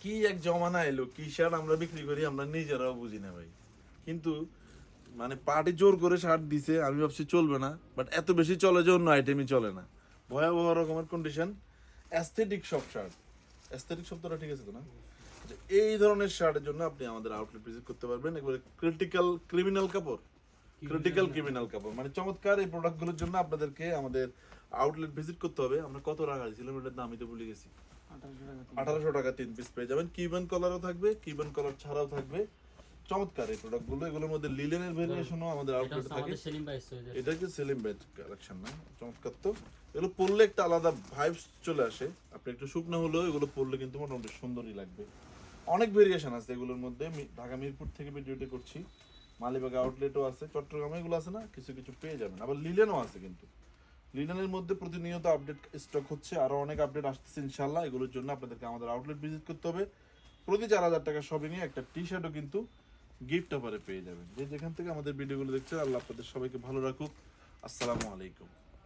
কি এক জমানা এলো, কি শার্ট আমরা বিক্রি করি আমরা নিজেরাও বুঝি না ভাই। কিন্তু মানে পার্টি জোর করে শার্ট দিছে, আমি ভাবছি চলবে না, বাট এত বেশি চলে যে অন্য আইটেমই চলে না। ভয়াবহ রকমের কন্ডিশন। অ্যাস্থেটিক সব শার্ট, অ্যাস্থেটিক শব্দটা ঠিক আছে তো না? আচ্ছা, এই ধরনের শার্টের জন্য আপনি আমাদের আউটলেট ভিজিট করতে পারবেন। একবারে ক্রিমিনাল কাপড়, ক্রিটিক্যাল ক্রিমিনাল কাপড়, মানে চমৎকার এই প্রোডাক্টগুলোর জন্য আপনাদেরকে আমাদের আউটলেট ভিজিট করতে হবে। আমরা কত টাকা দিয়েছিলাম এটার দাম, আমি তো ভুলে গেছি। 1800 টাকা 3 পিস পেয়ে যাবেন। কিউবান কলারও থাকবে, কিউবান কলার ছাড়াও থাকবে। চমৎকার এই প্রোডাক্টগুলো। এগুলোর মধ্যে লিলেনের ভেরিয়েশনও আমাদের আউটলেটে থাকে। এটা কি সেলিম ব্যাচ কালেকশন না? চমৎকার তো। এগুলো পরলে একটা আলাদা ভাইবস চলে আসে। আপনি একটু শুকনো হলেও এগুলো পরলে কিন্তু মোটামুটি সুন্দরই লাগবে। অনেক ভেরিয়েশন আছে এগুলোর মধ্যে। ঢাকা মিরপুর থেকে ভিডিওটি করছি, মালিবাগ আউটলেটও আছে, চট্টগ্রামে এগুলো আছে না, কিছু কিছু পেয়ে যাবেন। আবার লিলেনও আছে, কিন্তু লিনেনের মধ্যে প্রতিনিয়ত আপডেট স্টক হচ্ছে, আরো অনেক আপডেট আসতেছে ইনশাল্লাহ। এগুলোর জন্য আপনাদেরকে আমাদের আউটলেট ভিজিট করতে হবে। প্রতি 4000 টাকা শপিং এ একটা টি শার্টও কিন্তু গিফট অফারে পেয়ে যাবেন। যে যেখান থেকে আমাদের ভিডিওগুলো দেখছেন, আল্লাহ আপনাদের সবাইকে ভালো রাখুক। আসসালামু আলাইকুম।